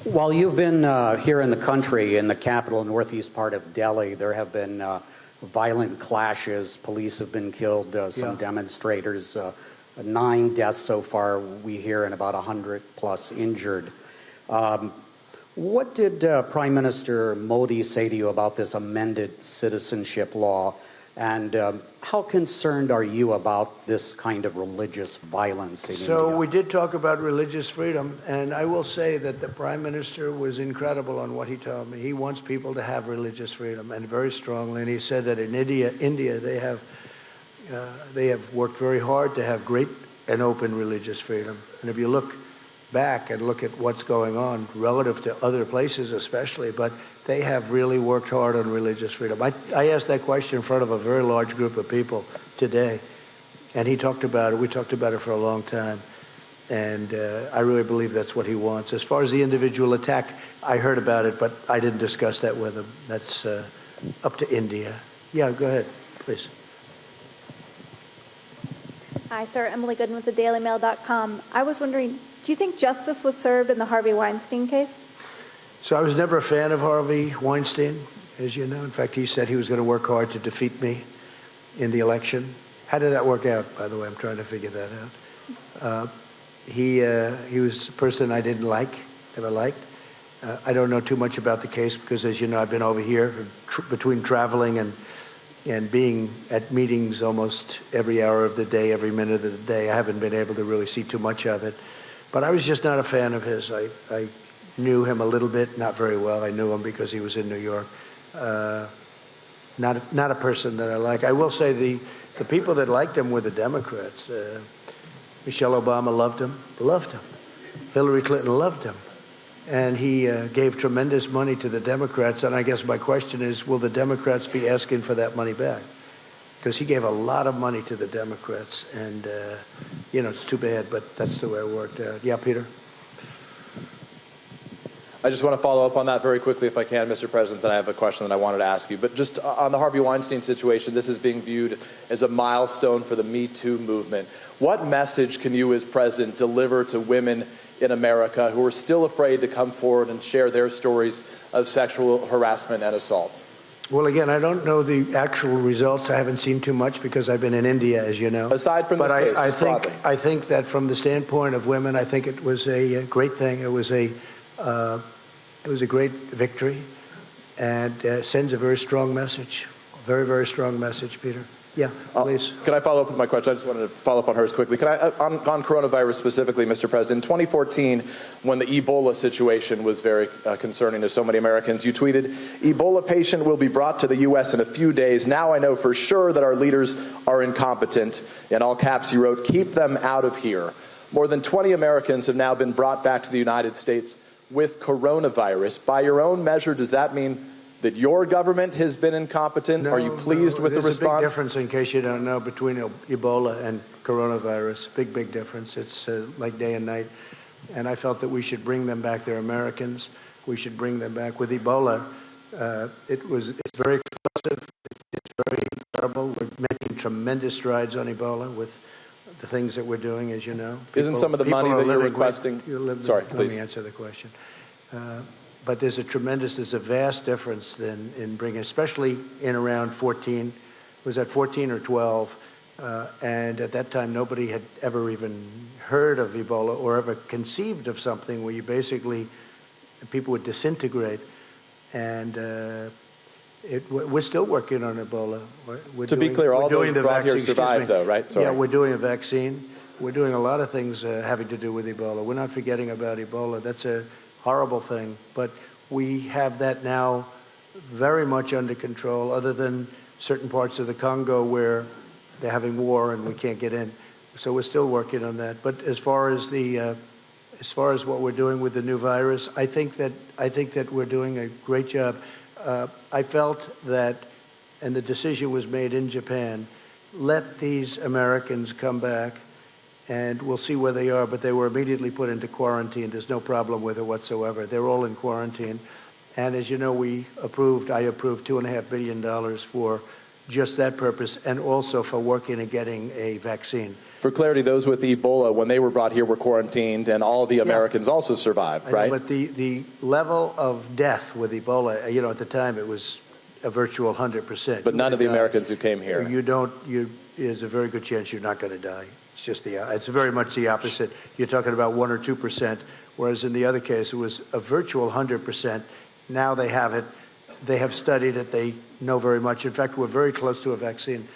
While you've been here in the country, in the capital northeast part of Delhi, there have been violent clashes. Police have been killed, some demonstrators, 9 deaths so far, we hear, and about 100 plus injured. What did Prime Minister Modi say to you about this amended citizenship law? And how concerned are you about this kind of religious violence in India? So we did talk about religious freedom, and I will say that the Prime Minister was incredible on what he told me. He wants people to have religious freedom, and very strongly. And he said that in India they have worked very hard to have great and open religious freedom. And if you look back and look at what's going on relative to other places especially, but they have really worked hard on religious freedom. I asked that question in front of a very large group of people today, and he talked about it. We talked about it for a long time, and I really believe that's what he wants. As far as the individual attack, I heard about it, but I didn't discuss that with him. That's up to India. Yeah, go ahead, please. Hi, sir. Emily Gooden with thedailymail.com. I was wondering, do you think justice was served in the Harvey Weinstein case? So I was never a fan of Harvey Weinstein, as you know. In fact, he said he was going to work hard to defeat me in the election. How did that work out, by the way? I'm trying to figure that out. He was a person I didn't never liked. I don't know too much about the case because, as you know, I've been over here between traveling and being at meetings almost every hour of the day, every minute of the day. I haven't been able to really see too much of it. But I was just not a fan of his. I knew him a little bit, not very well. I knew him because he was in New York. Not a person that I like. I will say the people that liked him were the Democrats. Michelle Obama loved him. Hillary Clinton loved him. And he gave tremendous money to the Democrats. And I guess my question is, will the Democrats be asking for that money back? Because he gave a lot of money to the Democrats. And, it's too bad, but that's the way it worked out. Yeah, Peter? I just want to follow up on that very quickly, if I can, Mr. President. Then I have a question that I wanted to ask you. But just on the Harvey Weinstein situation, this is being viewed as a milestone for the Me Too movement. What message can you as president deliver to women in America who are still afraid to come forward and share their stories of sexual harassment and assault? Well, again, I don't know the actual results. I haven't seen too much because I've been in India, as you know. Aside from this case, I think that from the standpoint of women, I think it was a great thing. It was a great victory, and sends a very strong message. Very, very strong message, Peter. Yeah, please. Can I follow up with my question? I just wanted to follow up on hers quickly. Can I, on coronavirus specifically, Mr. President, in 2014, when the Ebola situation was very concerning to so many Americans, you tweeted, "Ebola patient will be brought to the U.S. in a few days. Now I know for sure that our leaders are incompetent." In all caps, you wrote, "Keep them out of here." More than 20 Americans have now been brought back to the United States with coronavirus. By your own measure, does that mean that your government has been incompetent? No, are you pleased with the response? There's a big difference, in case you don't know, between Ebola and coronavirus. Big difference. It's like day and night. And I felt that we should bring them back. They're Americans. We should bring them back. With Ebola, it's very explosive. It's very terrible. We're making tremendous strides on There's with the things that we're doing, as you know. Isn't some of the money that you're requesting... Sorry, please. Let me answer the question. But there's a vast difference in bringing, especially in around 14, was that 14 or 12? And at that time, nobody had ever even heard of Ebola or ever conceived of something where you basically, people would disintegrate. And we're still working on Ebola. To be clear, all those brought here survived, though, right? Sorry. Yeah, we're doing a vaccine. We're doing a lot of things having to do with Ebola. We're not forgetting about Ebola. That's a horrible thing, but we have that now very much under control, other than certain parts of the Congo where they're having war and we can't get in. So we're still working on that. But as far as what we're doing with the new virus, I think that we're doing a great job. I felt that, and the decision was made in Japan, let these Americans come back, and we'll see where they are, but they were immediately put into quarantine. There's no problem with it whatsoever. They're all in quarantine. And as you know, I approved $2.5 billion for just that purpose, and also for working and getting a vaccine. For clarity, those with Ebola, when they were brought here, were quarantined, and all the Americans also survived, right? But the level of death with Ebola, at the time it was a virtual 100%. But none of the Americans who came here. There's a very good chance you're not going to die. It's just it's very much the opposite. You're talking about 1 or 2%, whereas in the other case it was a virtual 100%. Now they have it. They have studied it. They know very much. In fact, we're very close to a vaccine.